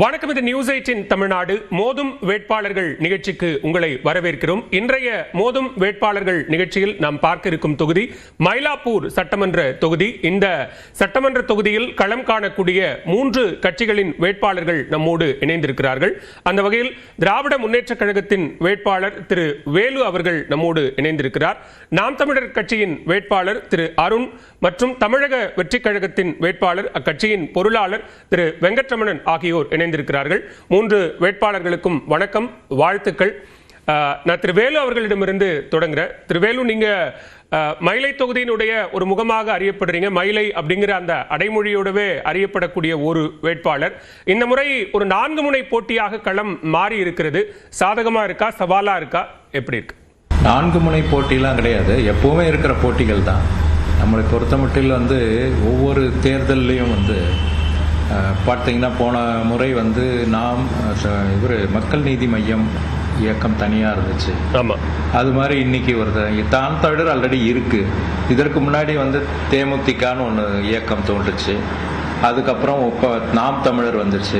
வணக்கம். இது நியூஸ் 18 தமிழ்நாடு மோதும் வேட்பாளர்கள் நிகழ்ச்சிக்கு உங்களை வரவேற்கிறோம். இன்றைய மோதும் வேட்பாளர்கள் நிகழ்ச்சியில் நாம் பார்க்க இருக்கும் தொகுதி மயிலாப்பூர் சட்டமன்ற தொகுதி. இந்த சட்டமன்ற தொகுதியில் களம் காணக்கூடிய 3 கட்சிகளின் வேட்பாளர்கள் நம்மோடு இணைந்திருக்கிறார்கள். அந்த வகையில் திராவிட முன்னேற்ற கழகத்தின் வேட்பாளர் திரு வேலு அவர்கள் நம்மோடு இணைந்திருக்கிறார். நாம் தமிழர் கட்சியின் வேட்பாளர் திரு அருண் மற்றும் தமிழக வெற்றி கழகத்தின் வேட்பாளர் அக்கட்சியின் பொருளாளர் திரு வெங்கட்ரமணன் ஆகியோர் இணைந்திருக்கிறார்கள். 3 வேட்பாளர்களுக்கும் வணக்கம், வாழ்த்துக்கள். நான் திரு வேலு அவர்களிடமிருந்து தொடங்குறேன். திரு வேலு, நீங்க மயிலை தொகுதியினுடைய ஒரு முகமாக அறியப்படுறீங்க. மயிலை அப்படிங்கிற அந்த அடைமொழியோடவே அறியப்படக்கூடிய ஒரு வேட்பாளர். இந்த முறை ஒரு 4 முனை போட்டியாக களம் மாறி இருக்கிறது. சாதகமா இருக்கா, சவாலா இருக்கா, எப்படி இருக்கு? 4 முனை போட்டிலாம் கிடையாது, எப்பவுமே இருக்கிற போட்டிகள் தான். நம்மளை பொறுத்த மட்டில் ஒவ்வொரு தேர்தல்லையும் பார்த்தீங்கன்னா, போன முறை நாம் மக்கள் நீதி மையம் இயக்கம் தனியாக இருந்துச்சு. ஆமாம், அது மாதிரி இன்னைக்கு தான் தமிழர் ஆல்ரெடி இருக்கு. இதற்கு முன்னாடி தேமுதிகன்னு ஒன்று இயக்கம் தோன்றுச்சு. அதுக்கப்புறம் இப்போ நாம் தமிழர் வந்துருச்சு.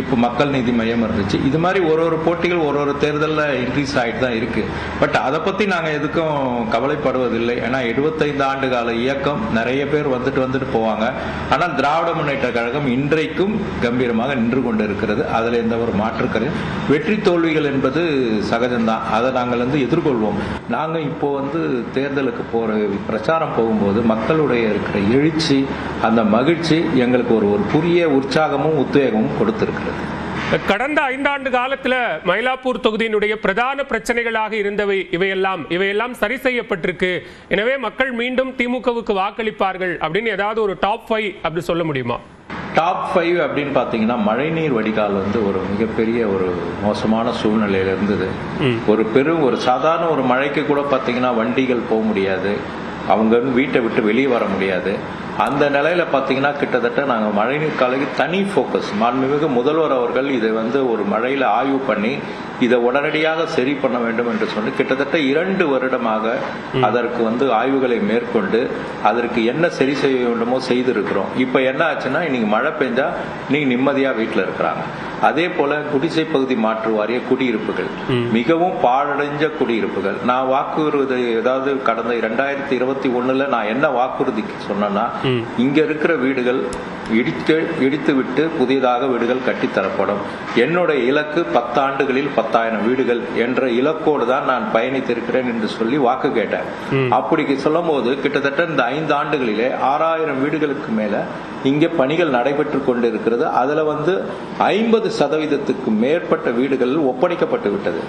இப்போ மக்கள் நீதி மையம் இருந்துச்சு. இது மாதிரி ஒரு போட்டிகள் ஒரு தேர்தலில் இன்க்ரீஸ் ஆகிட்டு தான் இருக்கு. பட் அதை பற்றி நாங்கள் எதுக்கும் கவலைப்படுவதில்லை. ஏன்னா 75 ஆண்டு கால இயக்கம், நிறைய பேர் வந்துட்டு போவாங்க. ஆனால் திராவிட முன்னேற்ற கழகம் இன்றைக்கும் கம்பீரமாக நின்று கொண்டு இருக்கிறது. அதில் எந்த ஒரு மாற்றுக்கரு. வெற்றி தோல்விகள் என்பது சகஜம்தான், அதை நாங்கள் எதிர்கொள்வோம். நாங்கள் இப்போ தேர்தலுக்கு பிரச்சாரம் போகும்போது மக்களுடைய இருக்கிற எழுச்சி, அந்த மகிழ்ச்சி எங்களுக்கு ஒரு புதிய உற்சாகமும் உத்வேகமும் கொடுத்திருக்கிறது. கடந்த 5 ஆண்டு காலத்துல மயிலாப்பூர் தொகுதியினுடைய பிரதான பிரச்சனைகளாக இருந்தவை இவையெல்லாம் சரி செய்யப்பட்டிருக்கு. எனவே மக்கள் மீண்டும் திமுகவுக்கு வாக்களிப்பார்கள் அப்படின்னு ஏதாவது ஒரு டாப் 5 அப்படி சொல்ல முடியுமா? டாப் 5 அப்படின்னு பார்த்தீங்கன்னா, மழைநீர் வடிகால் ஒரு மிகப்பெரிய ஒரு மோசமான சூழ்நிலையில இருந்தது. ஒரு சாதாரண ஒரு மழைக்கு கூட பார்த்தீங்கன்னா வண்டிகள் போக முடியாது, அவங்க வீட்டை விட்டு வெளியே வர முடியாது. அந்த நிலையில பார்த்தீங்கன்னா, கிட்டத்தட்ட நாங்கள் மழைநீர் காலைக்கு தனி ஃபோக்கஸ், மாண்புமிகு முதல்வர் அவர்கள் இதை ஒரு மழையில ஆய்வு பண்ணி இதை உடனடியாக சரி பண்ண வேண்டும் என்று சொல்லி கிட்டத்தட்ட 2 வருடமாக அதற்கு ஆய்வுகளை மேற்கொண்டு அதற்கு என்ன சரி செய்ய வேண்டுமோ செய்திருக்கிறோம். இப்போ என்ன ஆச்சுன்னா, இன்னைக்கு மழை பெஞ்சா நீங்க நிம்மதியா வீட்டில் இருக்கிறாங்க. அதே போல குடிசை பகுதி மாற்று வாரிய குடியிருப்புகள், மிகவும் பாழடைஞ்ச குடியிருப்புகள். நான் வாக்குறுதி கடந்த 2021 நான் என்ன வாக்குறுதி சொன்னேன்னா, இங்க இருக்கிற வீடுகள் இடித்து விட்டு புதியதாக வீடுகள் கட்டித்தரப்படும். என்னுடைய இலக்கு 10 ஆண்டுகளில் 10,000 வீடுகள் என்ற இலக்கோடு தான் நான் பயணித்திருக்கிறேன் என்று சொல்லி வாக்கு கேட்டேன். அப்படி சொல்லும் போது கிட்டத்தட்ட இந்த 5 ஆண்டுகளிலே 6,000 வீடுகளுக்கு மேல இங்கே பணிகள் நடைபெற்று கொண்டிருக்கிறது. அதுல 50% மேற்பட்ட வீடுகள் ஒப்படைக்கப்பட்டு விட்டது.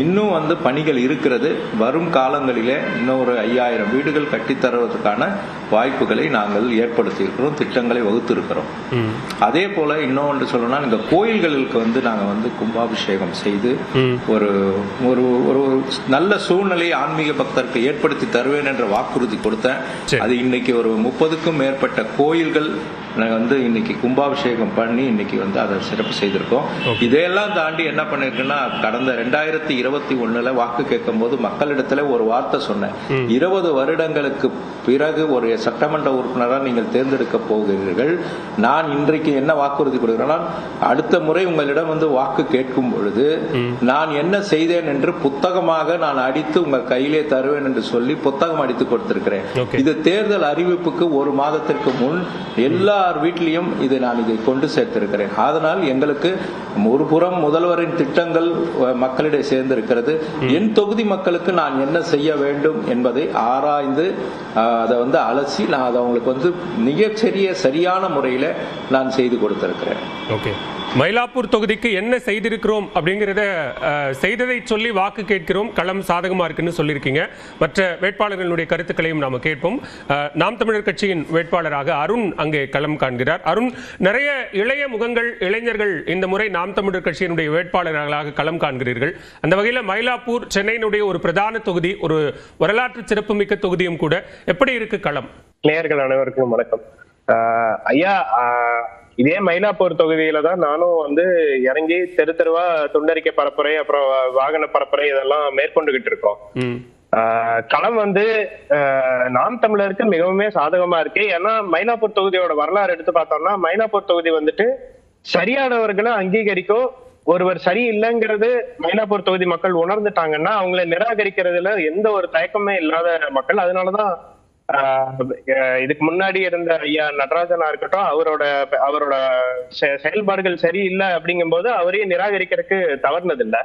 இன்னும் பணிகள் இருக்கிறது. வரும் காலங்களிலே இன்னொரு 5,000 வீடுகள் கட்டித்தருவதற்கான வாய்ப்புகளை நாங்கள் ஏற்படுத்தி இருக்கிறோம், திட்டங்களை வகுத்திருக்கிறோம். அதே போல இன்னொன்று சொல்லணும்னா, இந்த கோயில்களுக்கு நாங்க கும்பாபிஷேகம் செய்து ஒரு நல்ல சூழ்நிலையை ஆன்மீக பக்தருக்கு ஏற்படுத்தி தருவேன் என்ற வாக்குறுதி கொடுத்தேன். அது இன்னைக்கு ஒரு 30க்கும் மேற்பட்ட கோயில்கள் இன்னைக்கு கும்பாபிஷேகம் பண்ணி இன்னைக்கு அதை சிறப்பு செய்திருக்கோம். இதையெல்லாம் தாண்டி என்ன பண்ணிருக்குன்னா, கடந்த 2021 வாக்கு கேட்கும் போது மக்களிடத்துல ஒரு வார்த்தை சொன்னேன். 20 வருடங்களுக்கு பிறகு ஒரு சட்டமன்ற உறுப்பினராக நீங்கள் தேர்ந்தெடுக்க போகிறீர்கள். நான் இன்றைக்கு என்ன வாக்குறுதி கொடுக்கிறேன்னா, அடுத்த முறை உங்களிடம் வாக்கு கேட்கும் பொழுது நான் என்ன செய்தேன் என்று புத்தகமாக நான் அடித்து உங்கள் கையிலே தருவேன் என்று சொல்லி புத்தகம் அடித்து கொடுத்திருக்கிறேன். இது தேர்தல் அறிவிப்புக்கு 1 மாதத்திற்கு முன் எல்லார் வீட்டிலையும் இதை கொண்டு சேர்த்திருக்கிறேன். அதனால் எங்களுக்கு ஒரு புறம் முதல்வரின் திட்டங்கள் மக்களிடையே சேர்ந்திருக்கிறது. என் தொகுதி மக்களுக்கு நான் என்ன செய்ய வேண்டும் என்பதை ஆராய்ந்து அதை அலசி நான் அதை அவங்களுக்கு மிகச்சிறிய சரியான முறையில நான் செய்து கொடுத்திருக்கிறேன். ஓகே, மயிலாப்பூர் தொகுதிக்கு என்ன செய்திருக்கிறோம் அப்படிங்கிறத செய்ததை சொல்லி வாக்கு கேட்கிறோம், களம் சாதகமா இருக்குன்னு சொல்லியிருக்கீங்க. மற்ற வேட்பாளர்களுடைய கருத்துக்களையும் நாம கேட்போம். நாம் தமிழர் கட்சியின் வேட்பாளராக அருண் அங்கே களம் காண்கிறார். அருண், நிறைய இளைய முகங்கள், இளைஞர்கள் இந்த முறை நாம் தமிழர் கட்சியினுடைய வேட்பாளர்களாக களம் காண்கிறீர்கள். அந்த வகையில் மயிலாப்பூர் சென்னையினுடைய ஒரு பிரதான தொகுதி, ஒரு வரலாற்று சிறப்புமிக்க தொகுதியும் கூட. எப்படி இருக்கு களம்? நேயர்கள் அனைவருக்கும் வணக்கம். ஐயா, இதே மயிலாப்பூர் தொகுதியில தான் நானும் இறங்கி தெருவா துண்டறிக்கை பரப்புரை, அப்புறம் வாகன பரப்புரை இதெல்லாம் மேற்கொண்டுகிட்டு இருக்கோம். களம் நாம் தமிழருக்கு மிகவும் சாதகமா இருக்கு. ஏன்னா மயிலாப்பூர் தொகுதியோட வரலாறு எடுத்து பார்த்தோம்னா, மயிலாப்பூர் தொகுதி சரியானவர்களை அங்கீகரிக்கும். ஒருவர் சரியில்லைங்கிறது மயிலாப்பூர் தொகுதி மக்கள் உணர்ந்துட்டாங்கன்னா அவங்களை நிராகரிக்கிறதுல எந்த ஒரு தயக்கமே இல்லாத மக்கள். அதனாலதான் இதுக்கு முன்னாடி இருந்த ஐயா நடராஜனா இருக்கட்டும், அவரோட செயல்பாடுகள் சரியில்லை அப்படிங்கும் போது அவரையும் நிராகரிக்கிறதுக்கு தவறுனதில்லை.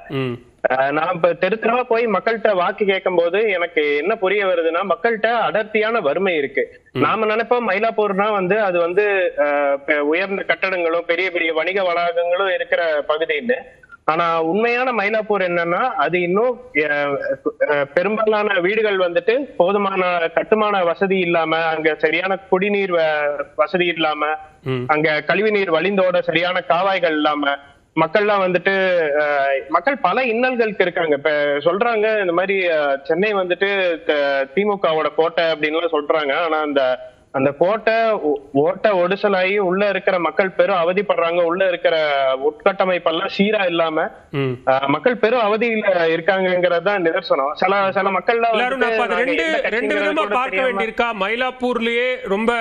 நான் இப்ப தெருத்தரவா போய் மக்கள்கிட்ட வாக்கு கேட்கும் போது எனக்கு என்ன புரிய வருதுன்னா, மக்கள்கிட்ட அடர்த்தியான வறுமை இருக்கு. நாம நினைப்போம் மயிலாப்பூர்னா அது உயர்ந்த கட்டடங்களும் பெரிய பெரிய வணிக வளாகங்களும் இருக்கிற பகுதின்னு. ஆனா உண்மையான மயிலாப்பூர் என்னன்னா, அது இன்னும் பெரும்பாலான வீடுகள் போதுமான கட்டுமான வசதி இல்லாம, அங்க சரியான குடிநீர் வசதி இல்லாம, அங்க கழிவுநீர் வழிந்தோட சரியான காவாய்கள் இல்லாம, மக்கள்லாம் மக்கள் பல இன்னல்களுக்கு இருக்காங்க. இப்ப சொல்றாங்க இந்த மாதிரி சென்னை திமுகவோட கோட்டை அப்படின்னு சொல்றாங்க. ஆனா அந்த கோட்டை ஓட்ட ஒடுசலாகி உள்ள இருக்கிற மக்கள் பெரும் அவதிப்படுறாங்க. உள்ள இருக்கிற உட்கட்டமைப்பெல்லாம் சீரா இல்லாம மக்கள் பெரும் அவதியில இருக்காங்கிறதுதான் நிதர்சனம். சில மக்கள் ரெண்டு விதமா பார்க்க வேண்டியிருக்கா. மயிலாப்பூர்லயே ரொம்ப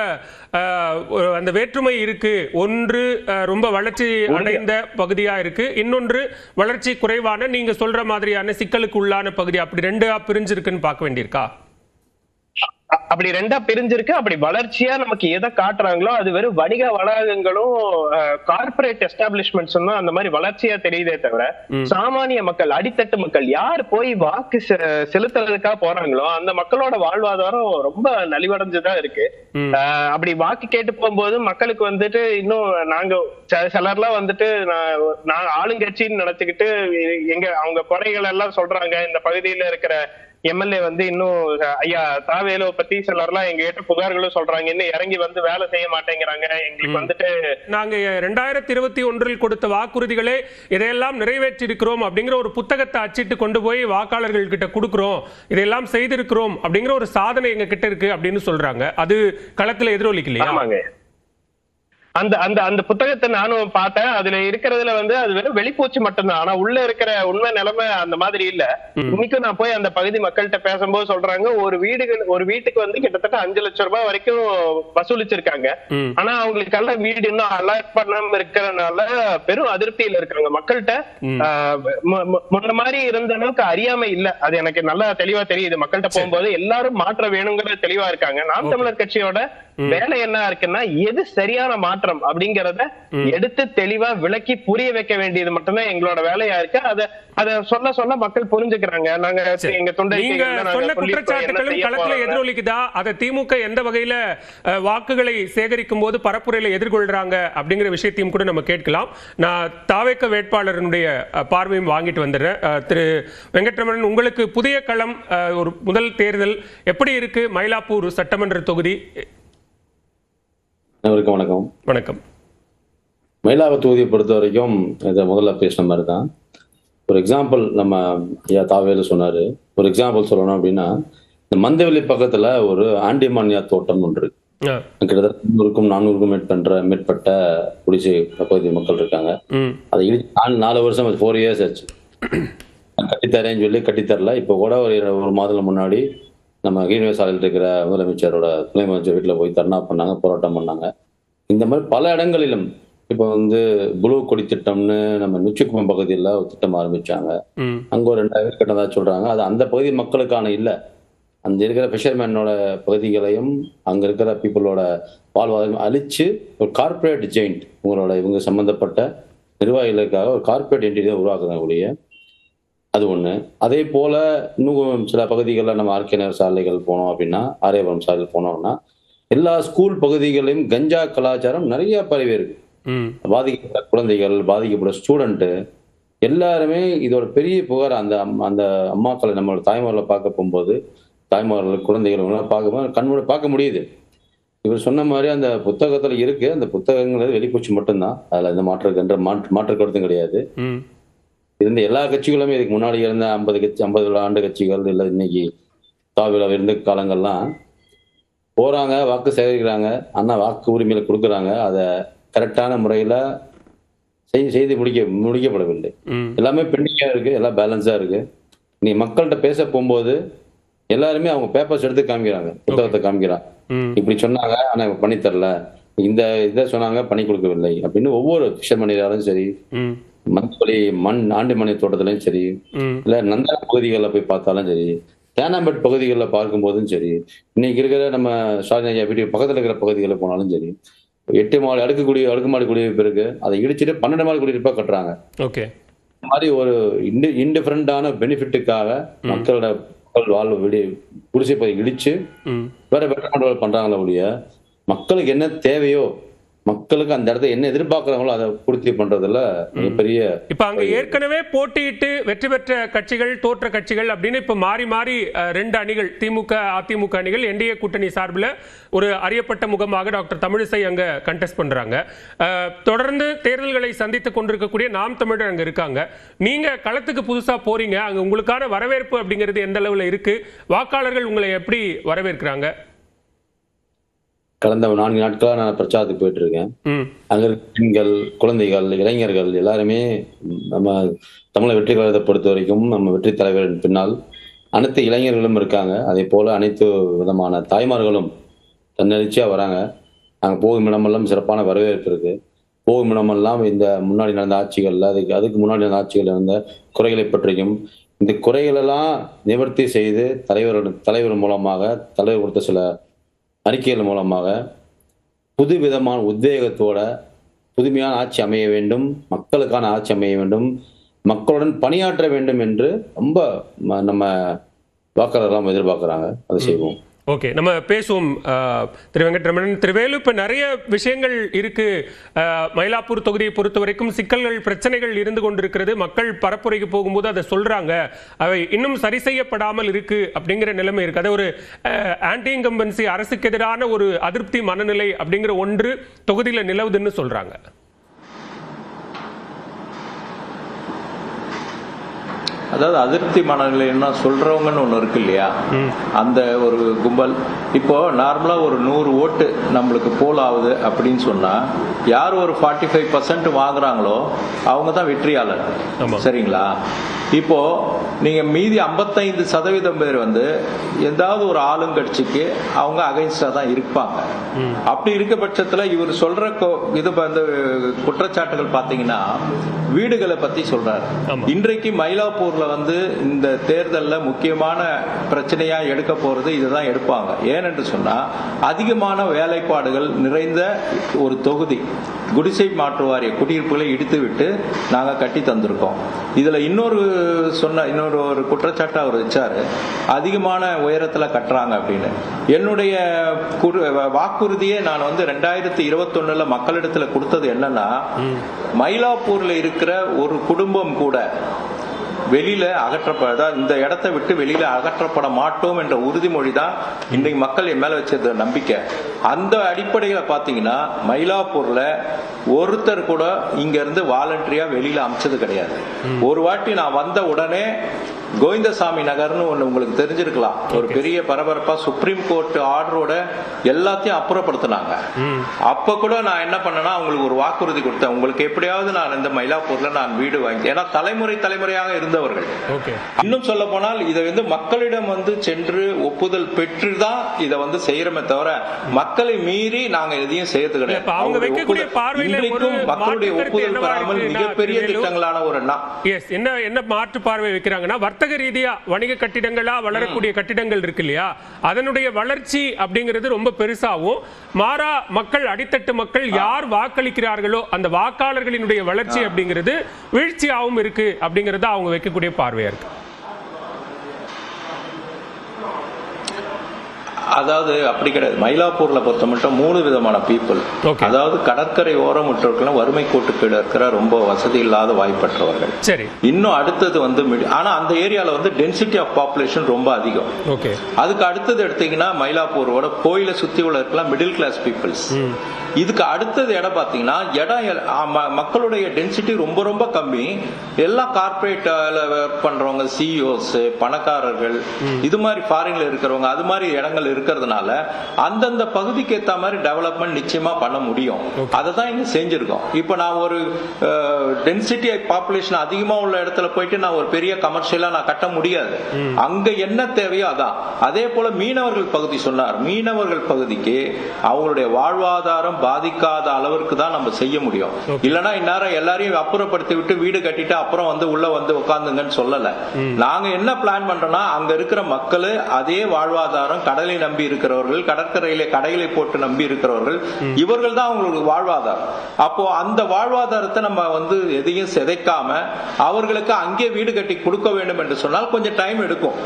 அந்த வேற்றுமை இருக்கு. ஒன்று ரொம்ப வளர்ச்சி அடைந்த பகுதியா இருக்கு, இன்னொன்று வளர்ச்சி குறைவான நீங்க சொல்ற மாதிரியான சிக்கலுக்கு உள்ளான பகுதி. அப்படி ரெண்டா பிரிஞ்சிருக்குன்னு பார்க்க வேண்டியிருக்கா? அப்படி ரெண்டா பிரிஞ்சிருக்கு. அப்படி வளர்ச்சியா நமக்கு எதை காட்டுறாங்களோ அது வெறும் வணிக வளாகங்களும் கார்பரேட் எஸ்டாப்ளிஷ்மெண்ட்ஸ் அந்த மாதிரி வளர்ச்சியா தெரியுதே தவிர, சாமானிய மக்கள், அடித்தட்டு மக்கள் யார் போய் வாக்கு செலுத்துறதுக்காக போறாங்களோ அந்த மக்களோட வாழ்வாதாரம் ரொம்ப நலிவடைஞ்சுதான் இருக்கு. அப்படி வாக்கு கேட்டு போகும்போது மக்களுக்கு இன்னும் நாங்க சிலர்லாம் நான் ஆளுங்கட்சின்னு நினைச்சுக்கிட்டு அவங்க குறைகள் எல்லாம் சொல்றாங்க. இந்த பகுதியில இருக்கிற எம்எல்ஏ இன்னும் ஐயா தாவேலோ பத்தி சிலர்லாம் எங்க கிட்ட புகார்களும் சொல்றாங்க. இன்னும் இறங்கி வேலை செய்ய மாட்டேங்கிறாங்க. எங்களுக்கு நாங்க 2021 கொடுத்த வாக்குறுதிகளே இதையெல்லாம் நிறைவேற்றி இருக்கிறோம் அப்படிங்கிற ஒரு புத்தகத்தை அச்சிட்டு கொண்டு போய் வாக்காளர்கள் கிட்ட கொடுக்கிறோம், இதையெல்லாம் செய்திருக்கிறோம் அப்படிங்கிற ஒரு சாதனை எங்க கிட்ட இருக்கு அப்படின்னு சொல்றாங்க. அது களத்துல எதிரொலிக்கலையா? அந்த புத்தகத்தை நானும் பார்த்தேன். அதுல இருக்கிறதுல அது வெறும் வெளிப்பூச்சு மட்டும்தான். ஆனா உள்ள இருக்கிற உண்மை நிலைமை அந்த மாதிரி இல்ல. இன்னைக்கும் நான் போய் அந்த பகுதி மக்கள்கிட்ட பேசும்போது சொல்றாங்க, ஒரு வீட்டுக்கு கிட்டத்தட்ட 5 லட்சம் ரூபாய் வரைக்கும் வசூலிச்சிருக்காங்க. ஆனா அவங்களுக்கு எல்லாம் வீடு இன்னும் அலாட் பண்ணாம இருக்கிறதுனால பெரும் அதிருப்தியில இருக்காங்க. மக்கள்கிட்ட முன்ன மாதிரி இருந்த அளவுக்கு அறியாமை இல்ல. அது எனக்கு நல்லா தெளிவா தெரியுது. மக்கள்கிட்ட போகும்போது எல்லாரும் மாற்ற வேணுங்கிறது தெளிவா இருக்காங்க. நாம் தமிழர் கட்சியோட வேலை என்ன இருக்குன்னா, எது சரியான மாற்றம் அப்படிங்கறத எடுத்து தெளிவா விளக்கி புரிய வைக்க வேண்டியது மட்டும்தான் எங்களோட வேலையா இருக்கு. அத சொல்ல மக்கள் புரிஞ்சுக்கிறாங்க. நாங்க எங்க குற்றச்சாட்டுகளும் களத்துல எதிரொலிக்குதா? அதை திமுக எந்த வகையில வாக்குகளை சேகரிக்கும் போது பரப்புரையில எதிர்கொள்றாங்க அப்படிங்கிற விஷயத்தையும் கூட நம்ம கேட்கலாம். நான் தாவேக்க வேட்பாளருடைய பார்வையும் வாங்கிட்டு வந்துடுறேன். திரு வெங்கட்ரமணன், உங்களுக்கு புதிய களம், ஒரு முதல் தேர்தல் எப்படி இருக்கு மயிலாப்பூர் சட்டமன்ற தொகுதி? வணக்கம். வணக்கம். மயிலாப்பூர் தொகுதியை பொறுத்த வரைக்கும் இதை முதல்ல பேசின மாதிரி தான். ஒரு எக்ஸாம்பிள் நம்ம ஐயா தாவேலு சொன்னாரு. ஒரு எக்ஸாம்பிள் சொல்லணும் அப்படின்னா, இந்த மந்தவெளி பக்கத்துல ஒரு ஆண்டிமானியா தோட்டம் ஒன்று இருக்கு. கிட்டத்தட்ட 300-400 மேற்பட்ட குடிசை பகுதி மக்கள் இருக்காங்க. அதை 4 வருஷம் 4 இயர்ஸ் ஆச்சு. கட்டித்தரேன்னு சொல்லி கட்டித்தரல. இப்போ கூட ஒரு மாதம் முன்னாடி நம்ம கீழ்நிலை சாலையில் இருக்கிற முதலமைச்சரோட துணை முதலமைச்சர் வீட்டில் போய் தர்ணா பண்ணாங்க, போராட்டம் பண்ணாங்க. இந்த மாதிரி பல இடங்களிலும் இப்போ புளூ கொடி திட்டம்னு நம்ம நுச்சிக்குப்பம் பகுதியில் ஒரு திட்டம் ஆரம்பிச்சாங்க. அங்க ஒரு 2000 கட்டதா சொல்றாங்க. அது அந்த பகுதி மக்களுக்கான இல்லை. அந்த இருக்கிற ஃபிஷர்மேனோட பகுதிகளையும் அங்க இருக்கிற பீப்புளோட வாழ்வாதாரம் அழிச்சு ஒரு கார்பரேட் ஜெயிண்ட் இவங்க சம்பந்தப்பட்ட நிர்வாகிகளுக்காக ஒரு கார்பரேட் என்டிட்டி உருவாக்குறக்கூடிய அது ஒண்ணு. அதே போல இன்னும் சில பகுதிகளில் நம்ம ஆர்கே நகர் சாலைகள் போனோம் அப்படின்னா, ஆரியபுரம் சாலைகள் போனோம்னா, எல்லா ஸ்கூல் பகுதிகளையும் கஞ்சா கலாச்சாரம் நிறைய பரவி இருக்கு. பாதிக்கப்பட்ட குழந்தைகள், பாதிக்கப்பட்ட ஸ்டூடெண்ட் எல்லாருமே இதோட பெரிய புகார். அந்த அம்மாக்களை நம்மளோட தாய்மார்களை பார்க்க போகும்போது, தாய்மார்கள் குழந்தைகள் பார்க்கும்போது கண்மூட பார்க்க முடியுது. இவர் சொன்ன மாதிரி அந்த புத்தகத்துல இருக்கு. அந்த புத்தகங்கள் வெளிப்பூச்சி மட்டும்தான். அதுல எந்த மாற்று கருத்தும் கிடையாது. இருந்த எல்லா கட்சிகளுமே இதுக்கு முன்னாடி இருந்த 50 ஆண்டு கட்சிகள் இல்லை, இன்னைக்கு தாவில இருந்த காலங்கள்லாம் போறாங்க, வாக்கு சேகரிக்கிறாங்க, ஆனா வாக்கு உரிமையில கொடுக்குறாங்க. அதை கரெக்டான முறையில செய்து முடிக்கப்படவில்லை. எல்லாமே பெண்டிங்கா இருக்கு, எல்லாம் பேலன்ஸா இருக்கு. நீ மக்கள்கிட்ட பேச போகும்போது எல்லாருமே அவங்க பேப்பர்ஸ் எடுத்து காமிக்கிறாங்க, புத்தகத்தை காமிக்கிறாங்க. இப்படி சொன்னாங்க, ஆனா பண்ணி தரல, இந்த இதை சொன்னாங்க பண்ணி கொடுக்கவில்லை அப்படின்னு ஒவ்வொரு ஃபிஷர்மேனாலும் சரி, மந்தவெளி ஆண்டு மணி தோட்டத்திலையும் சரி, இல்ல நந்தா பகுதிகளில் போய் பார்த்தாலும் சரி, தேனாம்பேட் பகுதிகளில் பார்க்கும்போதும் சரி, இன்னைக்கு இருக்கிற நம்ம ஸ்டாலின் ஐயா வீட்டு பக்கத்தில் இருக்கிற பகுதிகளில் போனாலும் சரி, 8 மாடி அடுக்குமாடி குடியிருப்பு இருக்கு, அதை இடிச்சுட்டு 12 மாடி குடியிருப்பா கட்டுறாங்க. ஓகே, இந்த மாதிரி ஒரு இன்டிஃபரண்டான பெனிஃபிட்டுக்காக மக்களோட வாழ்வு குடிசை பகுதி இடிச்சு வேற பெட்டர்மெண்ட் பண்றாங்களே ஒழிய மக்களுக்கு என்ன தேவையோ, மக்களுக்கு அந்த இடத்துல என்ன எதிர்பார்க்கறாங்களோ அதை பூர்த்தி பண்றதுல மிகப்பெரிய. இப்ப அங்க ஏற்கனவே போட்டியிட்டு வெற்றி பெற்ற கட்சிகள், தோற்ற கட்சிகள் அப்படின்னு இப்ப மாறி மாறி 2 அணிகள், திமுக அதிமுக அணிகள் என்டிஏ கூட்டணி சார்பில் ஒரு அறியப்பட்ட முகமாக டாக்டர் தமிழிசை அங்க கண்டெஸ்ட் பண்றாங்க. தொடர்ந்து தேர்தல்களை சந்தித்துக் கொண்டிருக்கக்கூடிய நாம் தமிழர் அங்க இருக்காங்க. நீங்க களத்துக்கு புதுசா போறீங்க, அங்க உங்களுக்கான வரவேற்பு அப்படிங்கிறது எந்த அளவுல இருக்கு? வாக்காளர்கள் உங்களை எப்படி வரவேற்கிறாங்க? கடந்த 4 நாட்களா நான் பிரச்சாரத்துக்கு போயிட்டு இருக்கேன். அங்க இருக்க பெண்கள், குழந்தைகள், இளைஞர்கள் எல்லாருமே நம்ம தமிழக வெற்றி கழகத்தை பொறுத்த வரைக்கும் நம்ம வெற்றி தலைவரின் பின்னால் அனைத்து இளைஞர்களும் இருக்காங்க. அதே போல அனைத்து விதமான தாய்மார்களும் தன்னெழுச்சியா வராங்க. அங்க போகும் இடமெல்லாம் சிறப்பான வரவேற்பு இருக்கு. போகும் இடமெல்லாம் இந்த முன்னாடி நடந்த ஆட்சிகள்ல அதுக்கு முன்னாடி நடந்த ஆட்சிகள் இருந்த குறைகளை பற்றியும், இந்த குறைகளெல்லாம் நிவர்த்தி செய்து தலைவர் மூலமாக தலைவர் கொடுத்த சில அறிக்கைகள் மூலமாக புது விதமான உத்வேகத்தோட புதுமையான ஆட்சி அமைய வேண்டும், மக்களுக்கான ஆட்சி அமைய வேண்டும், மக்களுடன் பணியாற்ற வேண்டும் என்று ரொம்ப நம்ம வாக்காளர்கள் எதிர்பார்க்கிறாங்க. அதை செய்வோம். ஓகே, நம்ம பேசுவோம். திரு வெங்கட்ரமணன், திருவேலு, இப்ப நிறைய விஷயங்கள் இருக்கு. மயிலாப்பூர் தொகுதியை பொறுத்த வரைக்கும் சிக்கல்கள், பிரச்சனைகள் இருந்து கொண்டிருக்கிறது. மக்கள் பரப்புரைக்கு போகும்போது அதை சொல்றாங்க, அவை இன்னும் சரி செய்யப்படாமல் இருக்கு அப்படிங்கிற நிலைமை இருக்கு. அது ஒரு ஆன்டி இன்கம்பன்சி, அரசுக்கு எதிரான ஒரு அதிருப்தி மனநிலை அப்படிங்கிற ஒன்று தொகுதியில நிலவுதுன்னு சொல்றாங்க. அதாவது அதிருப்தி மனநிலைன்னா சொல்றவங்கன்னு ஒன்று இருக்கு இல்லையா, அந்த ஒரு கும்பல். இப்போ நார்மலா ஒரு 100 ஓட்டு நம்மளுக்கு போல் ஆகுது அப்படின்னு சொன்னா யார் ஒரு 45% வாங்குறாங்களோ அவங்க தான் வெற்றியாளர். சரிங்களா? இப்போ நீங்க மீதி 55% பேர் ஏதாவது ஒரு ஆளுங்கட்சிக்கு அவங்க அகைன்ஸ்டா தான் இருப்பாங்க. அப்படி இருக்க பட்சத்துல இவர் சொல்ற இது குற்றச்சாட்டுகள் பாத்தீங்கன்னா வீடுகளை பத்தி சொல்றாரு. இன்றைக்கு மயிலாப்பூர்ல இந்த தேர்தல்ல முக்கியமான பிரச்சனையா எடுக்க போறது இதுதான் எடுப்பாங்க. ஏனென்று சொன்னா அதிகமான வேலைப்பாடுகள் நிறைந்த ஒரு தொகுதி. குடிசை மாற்று வாரிய குடியிருப்புகளை இடித்து விட்டு நாங்க கட்டி தந்திருக்கோம். இதுல இன்னொரு ஒரு குற்றச்சாட்டு அவர் வச்சாரு, அதிகமான உயரத்துல கட்டுறாங்க அப்படின்னு. என்னுடைய வாக்குறுதியே நான் 2021 மக்களிடத்துல கொடுத்தது என்னன்னா, மயிலாப்பூர்ல இருக்கிற ஒரு குடும்பம் கூட வெளியில இந்த இடத்தை விட்டு வெளியில அகற்றப்பட மாட்டோம் என்ற உறுதிமொழி தான் இன்றைக்கு மக்கள் என் மேல வச்சது நம்பிக்கை. அந்த அடிப்படையில பாத்தீங்கன்னா மயிலாப்பூர்ல ஒருத்தர் கூட இங்க இருந்து வாலண்டரியா வெளியில அமைச்சது கிடையாது. ஒரு வாட்டி நான் வந்த உடனே கோவிந்தசாமி நகர்னு ஒண்ணு உங்களுக்கு தெரிஞ்சிருக்கலாம், ஒரு பெரிய பரபரப்பா சுப்ரீம் கோர்ட் ஆர்டரோட எல்லாத்தையும் அப்புறப்படுத்தினாங்க. அப்ப கூட நான் என்ன பண்ணேன்னா அவங்களுக்கு ஒரு வாக்குறுதி கொடுத்தேன், உங்களுக்கு எப்படியாவது நான் இந்த மயிலாப்பூர்ல நான் வீடு வாங்கி, ஏன்னா தலைமுறையாக இருந்தவர்கள். இன்னும் சொல்ல போனால் இதை மக்களிடம் சென்று ஒப்புதல் பெற்றுதான் இதை செய்யறமே தவிர மக்களை மீறி நாங்க எதையும் செய்யறது கிடையாது. இன்றைக்கும் மக்களுடைய ஒப்புதல் பெறாமல் மிகப்பெரிய திட்டங்களான ஒரு என்ன மாற்று பார்வை வைக்கிறாங்கன்னா, வர்த்தக ரீதியா வணிக கட்டிடங்களா வளரக்கூடிய கட்டிடங்கள் இருக்கு இல்லையா, அதனுடைய வளர்ச்சி அப்படிங்கிறது ரொம்ப பெருசாவும், மாறா மக்கள், அடித்தட்டு மக்கள் யார் வாக்களிக்கிறார்களோ அந்த வாக்காளர்களினுடைய வளர்ச்சி அப்படிங்கிறது வீழ்ச்சியாகவும் இருக்கு அப்படிங்கறத அவங்க வைக்கக்கூடிய பார்வையா இருக்கு. அதாவது அப்படி கிடையாது. மயிலாப்பூர்ல பொறுத்த மட்டும் 3 விதமான பீப்புள். அதாவது கடற்கரை ஓரம் விட்டவர்கள், வறுமை கோட்டுக்கு இருக்கிற ரொம்ப வசதி இல்லாத வாய்ப்பற்றவர்கள். சரி, இன்னும் அடுத்தது ஆனா அந்த ஏரியால டென்சிட்டி ஆஃப் பாப்புலேஷன் ரொம்ப அதிகம். அதுக்கு அடுத்தது எடுத்தீங்கன்னா மயிலாப்பூரோட கோயிலை சுத்தி உள்ள இருக்கலாம் மிடில் கிளாஸ் பீப்புள்ஸ். இதுக்கு அடுத்தது இடம் பாத்தீங்கன்னா மக்களுடைய டென்சிட்டி ரொம்ப ரொம்ப கம்மி. எல்லா கார்பரேட் ஒர்க் பண்றவங்க, சிஇஓஸ், பணக்காரர்கள், இது மாதிரி ஃபாரின்ல இருக்கிறவங்க, அது மாதிரி இடங்கள் இருக்கிறதுனால அந்தந்த பகுதிக்கு ஏற்ற மாதிரி டெவலப்மெண்ட் நிச்சயமா பண்ண முடியும். அதை தான் இங்க செஞ்சிருக்கோம். இப்ப நான் ஒரு டென்சிட்டி பாப்புலேஷன் அதிகமா உள்ள இடத்துல போயிட்டு நான் ஒரு பெரிய கமர்ஷியலா நான் கட்ட முடியாது. அங்க என்ன தேவையோ அதான். அதே போல மீனவர்கள் பகுதி சொன்னார். மீனவர்கள் பகுதிக்கு அவங்களுடைய வாழ்வாதாரம் பாதிக்காத அளவிற்கு தான் நம்ம செய்ய முடியும். இல்லைன்னா இந்நேரம் எல்லாரையும் அப்புறப்படுத்தி விட்டு வீடு கட்டிட்டு அப்புறம் உள்ள உட்கார்ந்துங்கன்னு சொல்லல. நாங்க என்ன பிளான் பண்றோம்னா அங்க இருக்கிற மக்கள் அதே வாழ்வாதாரம், கடலை நம்பி இருக்கிறவர்கள், கடற்கரையில கடைகளை போட்டு நம்பி இருக்கிறவர்கள், இவர்கள் தான் அவங்களுக்கு வாழ்வாதாரம். அப்போ அந்த வாழ்வாதாரத்தை நம்ம எதையும் சிதைக்காம அவர்களுக்கு அங்கே வீடு கட்டி கொடுக்க வேண்டும் என்று சொன்னால் கொஞ்சம் டைம் எடுக்கும்.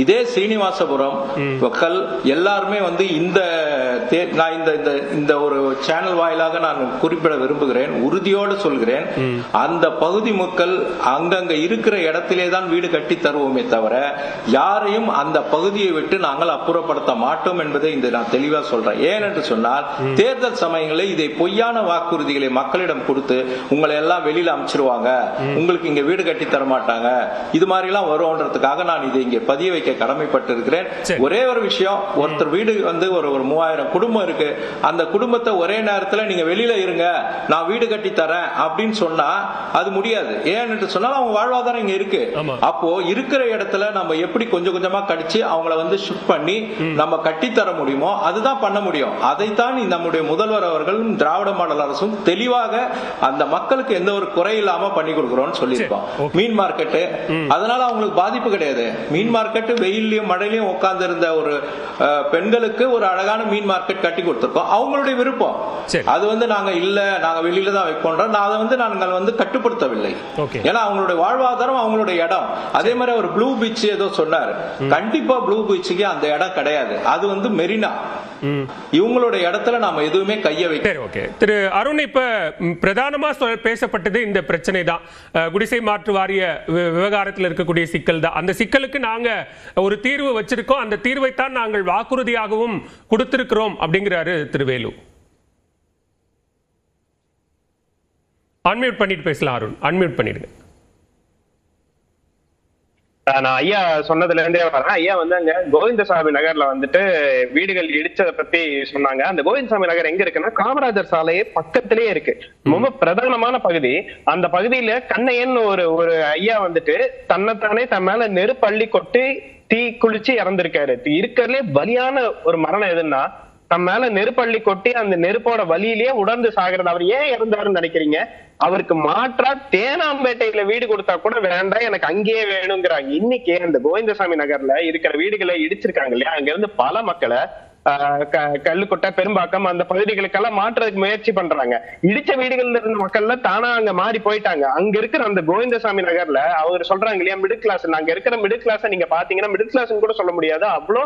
இதே ஸ்ரீனிவாசபுரம் மக்கள் எல்லாருமே நான் இந்த ஒரு சேனல் வாயிலாக நான் குறிப்பிட விரும்புகிறேன், உறுதியோடு சொல்கிறேன், அந்த பகுதி மக்கள் அங்கங்க இருக்கிற இடத்திலே தான் வீடு கட்டி தருவோமே தவிர யாரையும் அந்த பகுதியை விட்டு நாங்கள் அப்புறப்படுத்த மாட்டோம் என்பதை நான் தெளிவா சொல்றேன். ஏனென்று சொன்னால் தேர்தல் சமயங்களில் இதை பொய்யான வாக்குறுதிகளை மக்களிடம் கொடுத்து உங்களை எல்லாம் வெளியில அமைச்சிருவாங்க, உங்களுக்கு இங்க வீடு கட்டி தர மாட்டாங்க, இது மாதிரி எல்லாம் வரும்ன்றதுக்காக நான் இதை இங்கே பதிய வைக்க கடமைப்பட்டு இருக்கிறேன். ஒரே ஒரு விஷயம், ஒருத்தர் வீடு ஒரு 3000 குடும்பம் இருக்கு, அந்த குடும்பத்தை ஒரே நேரத்தில் நீங்க வெளியில இருங்க நான் வீடு கட்டி தரேன் அப்படின்னு சொன்னா அது முடியாது. ஏன்னு சொன்னா அவங்க வாழ்வாதாரம் இங்க இருக்கு. அப்போ இருக்கிற இடத்துல நம்ம எப்படி கொஞ்சம் கொஞ்சமா கடிச்சு அவங்கள ஷிஃப்ட் பண்ணி நம்ம கட்டி தர முடியுமோ அதுதான் பண்ண முடியும். அதைத்தான் நம்முடைய முதல்வர் அவர்களும் திராவிட மாடல் அரசும் தெளிவாக அந்த மக்களுக்கு எந்த ஒரு குறை இல்லாம பண்ணி கொடுக்கிறோம்னு சொல்லியிருக்கோம். மீன் மார்க்கெட், அதனால அவங்களுக்கு பாதிப்பு கிடையாது. மீன் மார்க்கெட் வெயிலையும் மழையிலையும் உட்கார்ந்து இருந்த ஒரு பெண்களுக்கு ஒரு அழகான மீன் மார்க்கெட் கட்டி கொடுத்திருக்கோம். அவங்களுடைய விருப்பம் அது. நாங்க வெளியில தான் வைப்போம், நாங்கள் கட்டுப்படுத்தவில்லை. ஏன்னா அவங்களுடைய வாழ்வாதாரம் அவங்களுடைய இடம். அதே மாதிரி ஒரு ப்ளூ பீச் ஏதோ சொன்னார், கண்டிப்பா ப்ளூ பீச்சுக்கு அந்த இடம் கிடையாது, அது மெரினா. இவங்களுடைய இடத்துல நாம எதுவுமே கைய வைக்க. திரு அருண், இப்ப பிரதானமா பேசப்பட்டது இந்த பிரச்சனை தான், குடிசை மாற்று வாரிய விவகாரத்தில் இருக்கக்கூடிய சிக்கல் தான். அந்த சிக்கலுக்கு நாங்க ஒரு தீர்வு வச்சிருக்கோம், அந்த தீர்வைத்தான் நாங்கள் வாக்குறுதியாகவும் கொடுத்திருக்கிறோம் அப்படிங்கிறாரு திரு வேலு. அன்மியூட் பண்ணிட்டு பேசலாம் அருண், அன்மியூட் பண்ணிடுங்க. நான் ஐயா சொன்னதுல இருந்தே வரேன். ஐயா அங்க கோவிந்தசாமி நகர்ல வீடுகள் இடிச்சதை பத்தி சொன்னாங்க. அந்த கோவிந்தசாமி நகர் எங்க இருக்குன்னா காமராஜர் சாலையே பக்கத்திலேயே இருக்கு, ரொம்ப பிரதானமான பகுதி. அந்த பகுதியில கண்ணையன் ஒரு ஐயா தன்னைத்தானே தன் மேல நெருப்பள்ளி கொட்டி தீ குளிச்சு இறந்திருக்காரு. இருக்கிறதுலே வலியான ஒரு மரணம் எதுன்னா தன் மேல நெருப்பள்ளி கொட்டி அந்த நெருப்போட வலியிலேயே உடர்ந்து சாகிறது. அவர் ஏன் இறந்தாருன்னு நினைக்கிறீங்க? அவருக்கு மாற்றா தேனாம்பேட்டையில வீடு கொடுத்தா கூட வேண்டாம், எனக்கு அங்கேயே வேணுங்கிறாங்க. இன்னைக்கு அந்த கோவிந்தசாமி நகர்ல இருக்கிற வீடுகளை இடிச்சிருக்காங்க இல்லையா, அங்க இருந்து பல மக்களை கல்லுக்கொட்டை, பெரும்பாக்கம் அந்த பகுதிகளுக்கெல்லாம் மாற்றுறதுக்கு முயற்சி பண்றாங்க. இடிச்ச வீடுகள்ல இருந்த மக்கள்ல தானா அங்க மாறி போயிட்டாங்க. அங்க இருக்கிற அந்த கோவிந்தசாமி நகர்ல அவர் சொல்றாங்க இல்லையா, மிடில் கிளாஸ். அங்க இருக்கிற மிடில் கிளாஸ் நீங்க பாத்தீங்கன்னா மிடில் கிளாஸ் கூட சொல்ல முடியாது, அவ்வளோ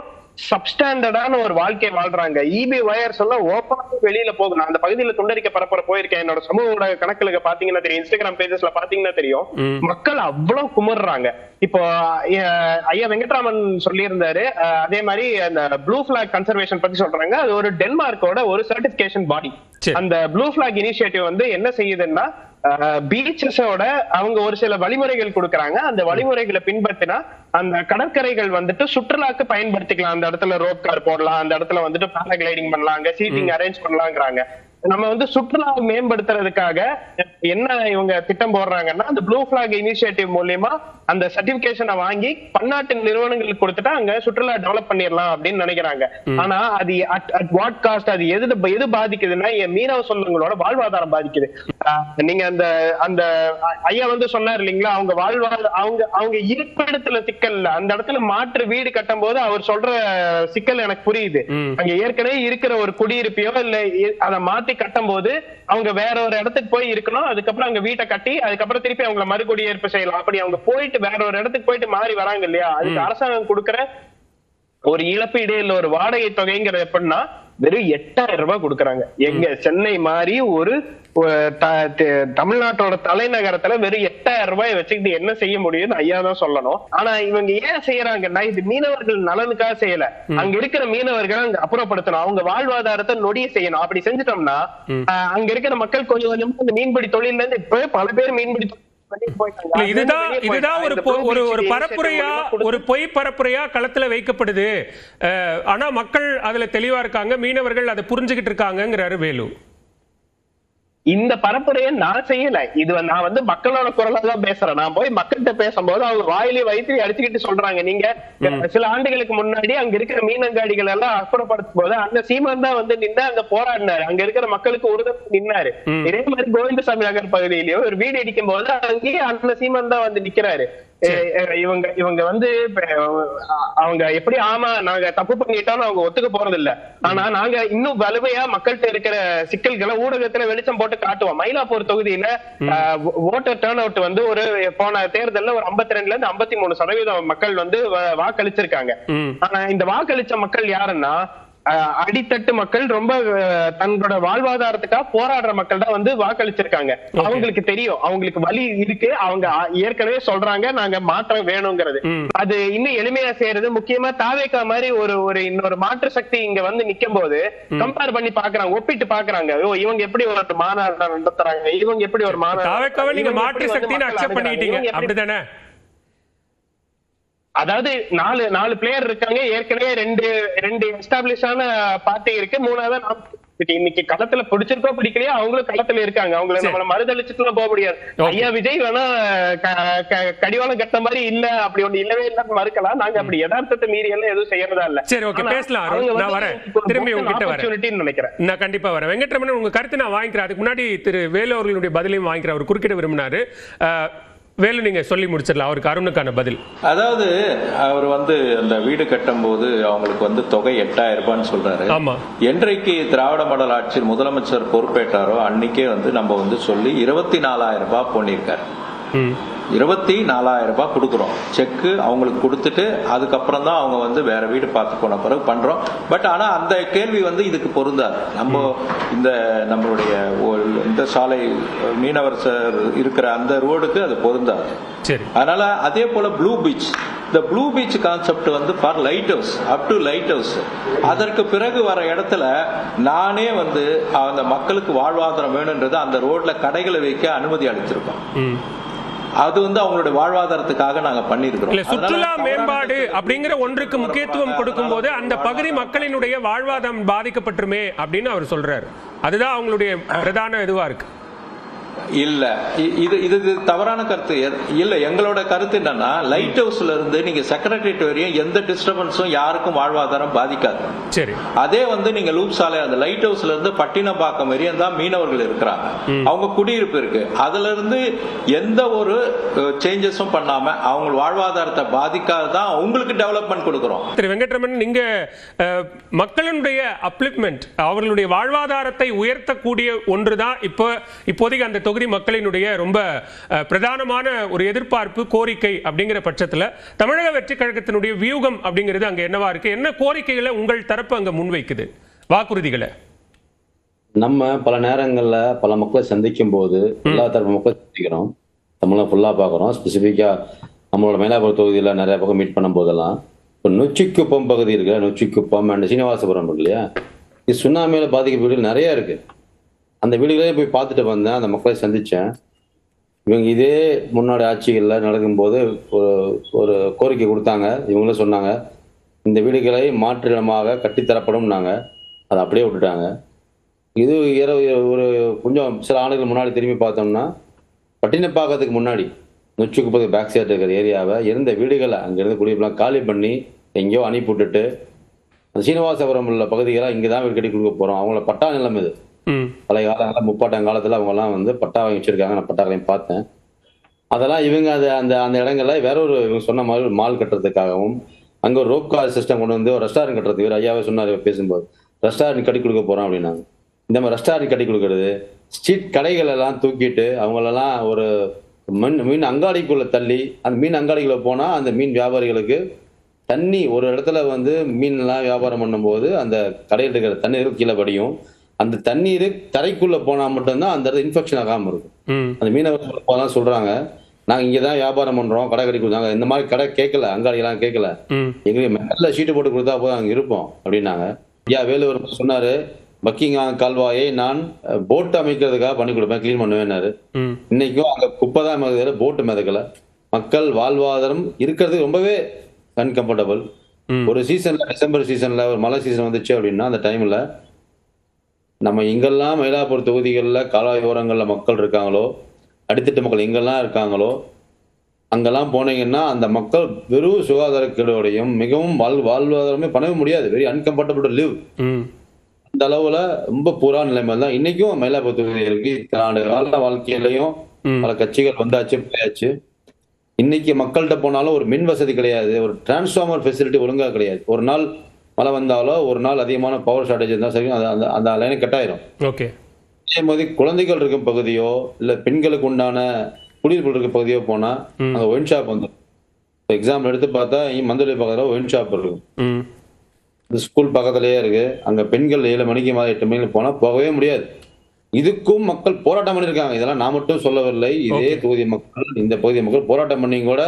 சப்ஸ்டாண்டர்டான ஒரு வாழ்க்கை வாழ்றாங்க. இபி வயர்ஸ் எல்லாம் ஓப்பனா வெளியில போகணும். அந்த பகுதியில துண்டறிக்க பரப்புற போயிருக்கேன், என்னோட சமூக ஊடக கணக்குல பாத்தீங்கன்னா தெரியும், இன்ஸ்டாகிராம் பேஜஸ்ல பாத்தீங்கன்னா தெரியும், மக்கள் அவ்வளவு குமுறாங்க. இப்போ ஐயா வெங்கட்ராமன் சொல்லியிருந்தாரு, அதே மாதிரி அந்த ப்ளூ பிளாக் கன்சர்வேஷன் பத்தி சொல்றாங்க. அது ஒரு டென்மார்க்கோட ஒரு சர்டிபிகேஷன் பாடி. அந்த ப்ளூ பிளாக் இனிஷியேட்டிவ் என்ன செய்யுதுன்னா பீச்சஸோட அவங்க ஒரு சில வழிமுறைகள் கொடுக்கறாங்க. அந்த வழிமுறைகளை பின்பற்றினா அந்த கடற்கரைகள் சுற்றுலாக்கு பயன்படுத்திக்கலாம். அந்த இடத்துல ரோப் கார் போடலாம், அந்த இடத்துல பேராகிளைடிங் பண்ணலாம், அங்க சீட்டிங் அரேஞ்ச் பண்ணலாங்கிறாங்க. நம்ம சுற்றுலா மேம்படுத்துறதுக்காக என்ன இவங்க திட்டம் போடுறாங்கன்னா அந்த ப்ளூ பிளாக் இனிஷியேட்டிவ் மூலியமா அந்த சர்டிபிகேஷனை வாங்கி பன்னாட்டு நிறுவனங்களுக்கு கொடுத்துட்டா அங்க சுற்றுலா டெவலப் பண்ணிடலாம் அப்படின்னு நினைக்கிறாங்க. ஆனா அது அட் வாட் காஸ்ட்? அது எது பாதிக்குதுன்னா மீனவ சொல்லுங்களோட வாழ்வாதாரம் பாதிக்குது. நீங்க அந்த ஐயா சொன்னார் இல்லைங்களா, அவங்க இருப்பிடத்துல சிக்கல், அந்த இடத்துல மாற்று வீடு கட்டும் போது அவர் சொல்ற சிக்கல் எனக்கு புரியுது. அங்க ஏற்கனவே இருக்கிற ஒரு குடியிருப்பையோ இல்ல அதை மாத்தி கட்டும் போது அவங்க வேற ஒரு இடத்துக்கு போய் இருக்கணும், அதுக்கப்புறம் அங்க வீட்டை கட்டி அதுக்கப்புறம் திருப்பி அவங்களை மறுகுடியேற்பு செய்யலாம். அப்படி அவங்க போயிட்டு வேற ஒரு இடத்துக்கு போயிட்டு மாறி வராங்க இல்லையா, அதுக்கு அரசாங்கம் கொடுக்கிற ஒரு இழப்பீடு இல்ல ஒரு வாடகை தொகைங்கிறது எப்படின்னா வெறும் 8000 ரூபாய் கொடுக்கறாங்க. எங்க சென்னை மாதிரி ஒரு தமிழ்நாட்டோட தலைநகரத்துல வெறும் 8000 ரூபாய் வச்சுக்கிட்டு என்ன செய்ய முடியும்னு ஐயா தான் சொல்லணும். ஆனா இவங்க ஏன் செய்யறாங்கன்னா இது மீனவர்கள் நலனுக்காக செய்யல, அங்க இருக்கிற மீனவர்கள் அங்க அப்புறப்படுத்தணும், அவங்க வாழ்வாதாரத்தை நொடிய செய்யணும். அப்படி செஞ்சுட்டோம்னா அங்க இருக்கிற மக்கள் கொஞ்சம் கொஞ்சமா இந்த மீன்பிடி தொழில இருந்து இப்ப பல பேர் மீன்பிடி இதுதான் ஒரு பரப்புரையா, ஒரு பொய் பரப்புரையா களத்துல வைக்கப்படுது. ஆனா மக்கள் அதுல தெளிவா இருக்காங்க, மீனவர்கள் அதை புரிஞ்சுக்கிட்டு இருக்காங்கிறாரு வேலு. இந்த பரப்புரையை நான் செய்யல. இது நான் வந்து மக்களோட குரலா தான் பேசுறேன். நான் போய் மக்கள்கிட்ட பேசும்போது அவங்க வாயிலே வயிற்று அடிச்சுக்கிட்டு சொல்றாங்க, நீங்க சில ஆண்டுகளுக்கு முன்னாடி அங்க இருக்கிற மீனங்காடிகள் எல்லாம் அப்புறப்படுத்தும் போது அந்த சீமான் தான் வந்து நின்று அங்க போராடினாரு, அங்க இருக்கிற மக்களுக்கு உறுதுணை நின்னாரு. இதே மாதிரி கோவிந்தசாமி நகர் பகுதியிலயோ ஒரு வீடு அடிக்கும் போது அங்கேயே அந்த சீமான் தான் வந்து நிக்கிறாரு. இவங்க வந்து அவங்க எப்படி ஆமா நாங்க தப்பு பண்ணிட்டோம் அவங்க ஒத்துக்க போறது இல்ல. ஆனா நாங்க இன்னும் வலுவையா மக்கள்கிட்ட இருக்கிற சிக்கல்களை ஊடகத்துல வெளிச்சம் போட்டு காட்டுவோம். மயிலாப்பூர் தொகுதியில ஓட்டர் டர்ன் அவுட் வந்து ஒரு போன தேர்தல்ல ஒரு 52% இருந்து 53% மக்கள் வந்து வாக்களிச்சிருக்காங்க. ஆனா இந்த வாக்களிச்ச மக்கள் யாருன்னா அடித்தட்டு மக்கள், ரொம்ப தங்களோட வாழ்வாதாரத்துக்காக போராடுற மக்கள் தான் வந்து வாக்களிச்சிருக்காங்க. அவங்களுக்கு தெரியும், அவங்களுக்கு வலி இருக்கு, அவங்க ஏற்கனவே சொல்றாங்க நாங்க மாற்றம் வேணுங்கிறது. அது இன்னும் எளிமையா செய்யறது முக்கியமா தாவேகா மாதிரி ஒரு இன்னொரு மாற்று சக்தி இங்க வந்து நிக்கும் போது கம்பேர் பண்ணி பாக்குறாங்க, ஒப்பிட்டு பாக்குறாங்க. இவங்க எப்படி ஒரு மாநாடு நடத்துறாங்க, இவங்க எப்படி ஒரு மாநாடு, நீங்க மாற்று சக்தின்னு அக்செப்ட் பண்ணிட்டீங்க அப்படிதானே? அதாவது 4 பிளேயர் இருக்காங்க, ஏற்கனவே ரெண்டு எஸ்டாப்ளிஷான பார்ட்டி இருக்கு, மூணாவது இன்னைக்கு களத்துல பிடிச்சிருக்கோ பிடிக்கலையோ அவங்களும் களத்துல இருக்காங்க. அவங்களை நம்மள மறுதளிச்சுட்டு போக முடியாது. ஐயா விஜய் வேணா கடிவாளம் கட்ட மாதிரி இல்ல, அப்படி ஒண்ணு இல்லவே இல்ல மறுக்கலாம். நாங்க அப்படி யதார்த்தத்தை மீறி எல்லாம் எதுவும் செய்யறதா இல்ல. சரி, ஓகே, பேசலாம். நான் வரேன், திரும்பி உங்ககிட்ட வரேன் நினைக்கிறேன். நான் கண்டிப்பா வரேன். வெங்கட்ரமணன், உங்க கருத்து நான் வாங்கிக்கிறேன். அதுக்கு முன்னாடி திரு வேலு அவர்களுடைய பதிலையும் வாங்கிக்கிறேன். அவர் குறுக்கிட விரும்பினாரு. வேலு, நீங்க சொல்லி முடிச்சிடலாம் அவருக்கு அருணுக்கான பதில். அதாவது அவர் வந்து அந்த வீடு கட்டும் போது அவங்களுக்கு வந்து தொகை 8000 ரூபான்னு சொல்றாரு. ஆமா, என்றைக்கு திராவிட மாடல் ஆட்சியில் முதலமைச்சர் பொறுப்பேற்றாரோ அன்னைக்கே வந்து நம்ம வந்து சொல்லி 24,000 ரூபாய் பண்ணிருக்காரு. 24,000 ரூபாய் கொடுக்குறோம் செக்கு அவங்களுக்கு கொடுத்துட்டு அதுக்கப்புறம் தான் அவங்க வந்து வேற வீடு பார்த்து போன பிறகு பண்றோம். பட் ஆனா அந்த கேள்வி வந்து இதுக்கு பொருந்தாது. நம்ம நம்மளுடைய இந்த சாலை மீனவர் இருக்கிற அந்த ரோடுக்கு அது பொருந்தாது. அதனால அதே போல ப்ளூ பீச், இந்த ப்ளூ பீச் கான்செப்ட் வந்து for light house, up to light house. அதற்கு பிறகு வர இடத்துல நானே வந்து அந்த மக்களுக்கு வாழ்வாதாரம் வேணும்ன்றது அந்த ரோட்ல கடைகளை வைக்க அனுமதி அளிச்சிருக்கோம். அது வந்து அவங்களுடைய வாழ்வாதாரத்துக்காக நாங்க பண்ணிருக்கிறோம். சுற்றுலா மேம்பாடு அப்படிங்கிற ஒன்றுக்கு முக்கியத்துவம் கொடுக்கும் போது அந்த பகுதி மக்களினுடைய வாழ்வாதாரம் பாதிக்கப்பட்டுருமே அப்படின்னு அவர் சொல்றாரு. அதுதான் அவங்களுடைய பிரதான இதுவா இருக்கு. இல்ல, இது தவறான கருத்து இல்ல. எங்களோட கருத்து என்னன்னா, லைட் ஹவுஸ்ல இருந்து நீங்க செக்ரட்டரியேட் வரையும் எந்த டிஸ்டர்பன்ஸும் யாருக்கும் வாழ்வாதாரம் பாதிக்காது. சரி, அதே வந்து நீங்க லூப் சாலை அந்த லைட் ஹவுஸ்ல இருந்து பட்டினப்பாக்கம் வரையும் தான் மீனவர்கள் இருக்கிறாங்க, அவங்க குடியிருப்பு இருக்கு. அதுல இருந்து எந்த ஒரு சேஞ்சஸும் பண்ணாம அவங்க வாழ்வாதாரத்தை பாதிக்காதான் அவங்களுக்கு டெவலப்மெண்ட் கொடுக்கிறோம். திரு வெங்கட்ரமணன், நீங்க மக்களுடைய அப்லிப்மெண்ட், அவர்களுடைய வாழ்வாதாரத்தை உயர்த்தக்கூடிய ஒன்றுதான் இப்போதைக்கு அந்த தொகுதி மக்களினுடைய ரொம்ப பிரதானமான ஒரு எதிர்பார்ப்பு, கோரிக்கை. அப்படிங்கிற பட்சத்தில் தமிழக வெற்றி கழகத்தினுடைய வியூகம் அப்படிங்கிறது அங்க என்னவா இருக்கு? என்ன கோரிக்கைகளை உங்கள் தரப்பு அங்க முன்வைக்குது, வாக்குறுதிகளை? நம்ம பல நேரங்கள்ல பல மக்களை சந்திக்கும் போது எல்லா தரப்பு மக்களை சந்திக்கிறோம், தமிழை ஃபுல்லா பாக்குறோம். ஸ்பெசிபிக்கா நம்மளோட மயிலாப்பூர் தொகுதியில நிறைய பக்கம் மீட் பண்ணும் போதெல்லாம் இப்போ நொச்சிக்குப்பம் பகுதி இருக்கு, நொச்சிக்குப்பம் அண்ட் சீனிவாசபுரம் இல்லையா, இது சுனாமியில பாதிக்க வீடுகள் நிறைய இருக்கு. அந்த வீடுகளே போய் பார்த்துட்டு வந்தேன், அந்த மக்களை சந்திச்சேன். இவங்க இதே முன்னாடி ஆட்சிகளில் நடக்கும்போது ஒரு கோரிக்கை கொடுத்தாங்க. இவங்களும் சொன்னாங்க இந்த வீடுகளை மாற்று இடமாக கட்டித்தரப்படும்னாங்க. அதை அப்படியே விட்டுட்டாங்க. இது ஒரு கொஞ்சம் சில ஆண்டுகள் முன்னாடி திரும்பி பார்த்தோம்னா பட்டினப்பாக்கத்துக்கு முன்னாடி நொச்சிக்குப்பத்துக்கு பேக் சைடு இருக்கிற ஏரியாவை இருந்த வீடுகளை அங்கிருந்து குடியிருப்பெல்லாம் காலி பண்ணி எங்கேயோ அனுப்பி விட்டுட்டு அந்த சீனிவாசபுரம் உள்ள பகுதிகளாக இங்கே தான் வீடு கட்டி கொடுக்க போகிறோம். அவங்கள பட்டா நிலம் இது. பழைய காலங்களில் முப்பாட்டங்காலத்தில் அவங்க எல்லாம் வந்து பட்டா வாங்கி வச்சிருக்காங்க. நான் பட்டாக்களையும் பார்த்தேன். அதெல்லாம் இவங்க அந்த அந்த இடங்கள்ல வேற ஒரு இவங்க சொன்ன மாதிரி ஒரு மால் கட்டுறதுக்காகவும் அங்கே ஒரு ரோப் கார் சிஸ்டம் கொண்டு வந்து ஒரு ரெஸ்டாரண்ட் கட்டுறதுக்கு ஐயாவே சொன்னார் பேசும்போது, ரெஸ்டாரண்ட் கட்டி கொடுக்க போறோம் அப்படின்னாங்க. இந்த மாதிரி ரெஸ்டாரண்ட் கட்டி கொடுக்கறது, ஸ்ட்ரீட் கடைகள் எல்லாம் தூக்கிட்டு அவங்களெல்லாம் ஒரு மீன் அங்காடிக்குள்ள தள்ளி அந்த மீன் அங்காடிக்குள்ள போனா அந்த மீன் வியாபாரிகளுக்கு தண்ணி ஒரு இடத்துல வந்து மீன் எல்லாம் வியாபாரம் பண்ணும்போது அந்த கடையில் இருக்கிற தண்ணீர் கீழே படியும். அந்த தண்ணீர் தரைக்குள்ள போனா மட்டும்தான் அந்த இடத்துல இன்ஃபெக்ஷன் ஆகாம இருக்கும். அந்த மீனவர்கள் சொல்றாங்க, நாங்க இங்கதான் வியாபாரம் பண்றோம், கடை கட்டி கொடுத்தாங்க, இந்த மாதிரி கடை கேட்கல, அங்காடி எல்லாம் கேட்கல, எங்களுக்கு மேல ஷீட்டு போட்டு கொடுத்தா போதும் அங்க இருப்போம் அப்படின்னாங்க. ஐயா வேலுவர் சொன்னாரு, பக்கிங்ஹாம் கால்வாயை நான் போட் அமைக்கிறதுக்காக பண்ணி கொடுப்பேன், கிளீன் பண்ணுவேன்னாரு. இன்னைக்கும் அங்க குப்பை தான் மிதக்கல, போட்டு மிதக்கல. மக்கள் வாழ்வாதாரம் இருக்கிறது ரொம்பவே அன்கம்ஃபர்டபுள். ஒரு சீசன்ல, டிசம்பர் சீசன்ல ஒரு மழை சீசன் வந்துச்சு அப்படின்னா அந்த டைம்ல நம்ம எங்கெல்லாம் மயிலாப்பூர் தொகுதிகளில் கால்வாய் ஓரங்கள்ல மக்கள் இருக்காங்களோ, அடித்தட்டு மக்கள் எங்கெல்லாம் இருக்காங்களோ அங்கெல்லாம் போனீங்கன்னா அந்த மக்கள் வெறும் சுகாதாரக்கேடோடையும் மிகவும் வாழ்வாதாரமே பண்ணவே முடியாது. Very uncomfortable live. அந்த அளவுல ரொம்ப பூரா நிலைமை தான் இன்னைக்கும் மயிலாப்பூர் தொகுதி இருக்கு. இத்தனை கால வாழ்க்கையிலையும் பல கட்சிகள் வந்தாச்சு, போயாச்சு. இன்னைக்கு மக்கள்கிட்ட போனாலும் ஒரு மின் வசதி கிடையாது, ஒரு டிரான்ஸ்ஃபார்மர் ஃபெசிலிட்டி ஒழுங்கா கிடையாது. ஒரு நாள் மழை வந்தாலோ, ஒரு நாள் அதிகமான பவர் ஷார்டேஜ் இருந்தால் சரி அந்த லைனை கட் ஆயிரும். அதே மாதிரி குழந்தைகள் இருக்கும் பகுதியோ இல்ல பெண்களுக்கு உண்டான குடியிருப்பு இருக்க பகுதியோ போனா அங்க ஒயின் ஷாப் வந்து எக்ஸாம்பிள் எடுத்து பார்த்தா மந்தவெளி பக்கத்துல ஒயின் ஷாப் இருக்கும். ஸ்கூல் பக்கத்துலயே இருக்கு. அங்க பெண்கள் 7 மணிக்கு 8 மணிக்கு போனா போகவே முடியாது. இதுக்கும் மக்கள் போராட்டம் பண்ணிருக்காங்க. இதெல்லாம் நான் மட்டும் சொல்லவில்லை. இதே தொகுதி மக்கள், இந்த பகுதி மக்கள் போராட்டம் பண்ணி கூட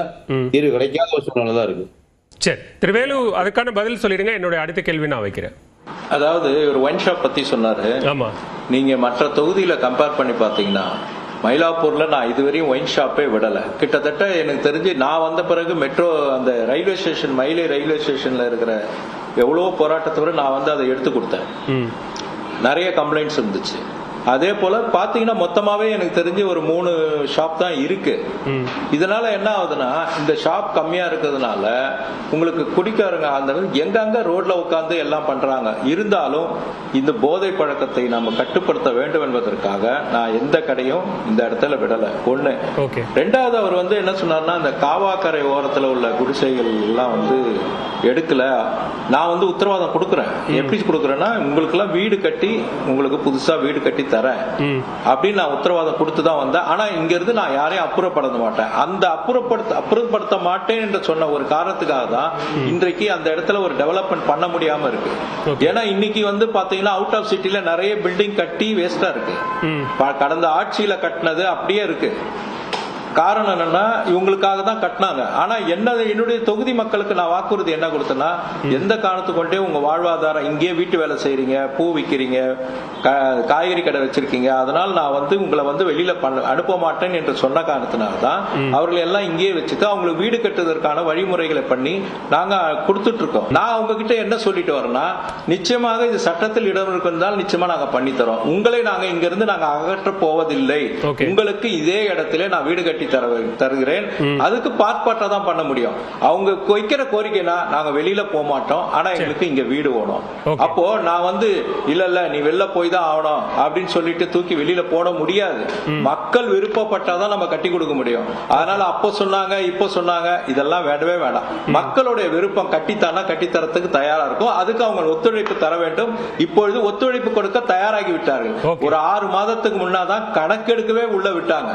தீர்வு கிடைக்காத ஒரு சூழ்நிலை தான் இருக்கு. சரி, திரு வேலு அதுக்கான பதில் சொல்லிடுங்க. என்னுடைய அடுத்த கேள்வி நான் வைக்கிறேன். அதாவது ஒரு ஒயின் ஷாப் பத்தி சொன்னாரு. ஆமா, நீங்க மற்ற தொகுதியில கம்பேர் பண்ணி பாத்தீங்கன்னா மயிலாப்பூர்ல நான் இதுவரையும் ஒயின் ஷாப்பே விடல. கிட்டத்தட்ட எனக்கு தெரிஞ்சு நான் வந்த பிறகு மெட்ரோ அந்த ரயில்வே ஸ்டேஷன், மயிலை ரயில்வே ஸ்டேஷன்ல இருக்கிற எவ்வளவோ போராட்டத்தை விட நான் வந்து அதை எடுத்து கொடுத்தேன். நிறைய கம்ப்ளைண்ட்ஸ் இருந்துச்சு. அதே போல பாத்தீங்கன்னா மொத்தமாவே எனக்கு தெரிஞ்சு ஒரு 3 ஷாப் தான் இருக்கு. இதனால என்ன ஆகுதுன்னா, இந்த ஷாப் கம்மியா இருக்கிறதுனால உங்களுக்கு குடிக்காரங்க அந்த எங்கங்க ரோட்ல உட்கார்ந்து எல்லாம் பண்றாங்க. இருந்தாலும் இந்த போதை பழக்கத்தை நம்ம கட்டுப்படுத்த வேண்டும் என்பதற்காக நான் எந்த கடையும் இந்த இடத்துல விடல. ஒண்ணு. ரெண்டாவது, அவர் வந்து என்ன சொன்னார்னா, இந்த காவாக்கரை ஓரத்துல உள்ள குடிசைகள் எல்லாம் வந்து எடுக்கல. நான் வந்து உத்தரவாதம் கொடுக்குறேன். எப்படி கொடுக்குறேன்னா, உங்களுக்கு எல்லாம் வீடு கட்டி, உங்களுக்கு புதுசா வீடு கட்டி தரேன் அப்படின்னு நான் உத்தரவாதம் கொடுத்து தான் வந்தேன். ஆனா இங்க இருந்து நான் யாரையும் அப்புறப்படுத்த மாட்டேன். அந்த அப்புறப்படுத்த மாட்டேன் என்று சொன்ன ஒரு காரணத்துக்காக தான் இன்றைக்கு அந்த இடத்துல ஒரு டெவலப்மெண்ட் பண்ண முடியாம இருக்கு. ஏன்னா இன்னைக்கு வந்து பாத்தீங்கன்னா அவுட் ஆஃப் சிட்டில நிறைய பில்டிங் கட்டி வேஸ்டா இருக்கு. கடந்த ஆட்சியில கட்டினது அப்படியே இருக்கு. காரணம் என்னன்னா, இவங்களுக்காக தான் கட்டினாங்க. ஆனா என்னுடைய தொகுதி மக்களுக்கு நான் வாக்குறுதி என்ன கொடுத்தேன்னா, எந்த காரணத்து கொண்டே உங்க வாழ்வாதாரம் இங்கே வீட்டு வேலை செய்யறீங்க, பூ விற்கிறீங்க, காய்கறி கடை வச்சிருக்கீங்க, அதனால நான் வந்து உங்களை வந்து வெளியில அனுப்ப மாட்டேன் என்று சொன்ன காரணத்தினால்தான் அவர்கள் எல்லாம் இங்கேயே வச்சுட்டு அவங்களுக்கு வீடு கட்டுவதற்கான வழிமுறைகளை பண்ணி நாங்க கொடுத்துட்டு இருக்கோம். நான் அவங்க கிட்ட என்ன சொல்லிட்டு வரேன்னா, நிச்சயமாக இது சட்டத்தில் இடம் இருந்தால் நிச்சயமா நாங்க பண்ணி தரோம். உங்களை நாங்க இங்க இருந்து நாங்க அகற்ற போவதில்லை. உங்களுக்கு இதே இடத்துல நான் வீடு கட்டி தருகிறேன். அதுக்கு பார்ப்பாட்டா தான் பண்ண முடியும். அவங்க வைக்கிற கோரிக்கைனா நாங்க வெளியில போக மாட்டோம், ஆனா எங்களுக்கு இங்க வீடு வேணும். அப்போ நான் வந்து இல்ல நீ வெளில போய் தான் ஆகணும் அப்படின்னு சொல்லிட்டு தூக்கி வெளியில போட முடியாது. மக்கள் விருப்பப்பட்டாதான் நம்ம கட்டி கொடுக்க முடியும். அதனால அப்போ சொன்னாங்க, இப்போ சொன்னாங்க, இதெல்லாம் வேண்டவே வேண்டாம். மக்களுடைய விருப்பம் கட்டித்தானா கட்டித்தரத்துக்கு தயாரா இருக்கும். அதுக்கு அவங்க ஒத்துழைப்பு தர வேண்டும். இப்பொழுது ஒத்துழைப்பு கொடுக்க தயாராகி விட்டார்கள். ஒரு 6 மாதத்துக்கு முன்னாதான் கணக்கெடுக்கவே உள்ள விட்டாங்க.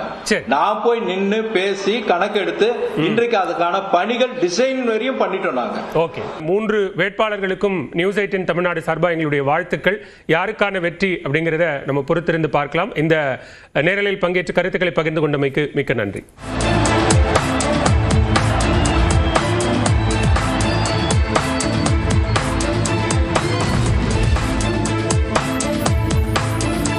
நான் போய் நின்று பேசி கணக்கெடுத்து இன்றைக்கு அதுக்கான பணிகள் டிசைன் வரையும் பண்ணிட்டோம் நாங்க. ஓகே, 3 வேட்பாளர்களுக்கும் நியூஸ் 18 தமிழ்நாடு சார்பா எங்களுடைய வாழ்த்துக்கள். யாருக்கான வெற்றி அப்படிங்கறத நம்ம பொறுத்திருந்து பார்க்கலாம். இந்த நேரலில் பங்கேற்று கருத்துக்களை பகிர்ந்து கொண்டமைக்கு மிக்க நன்றி.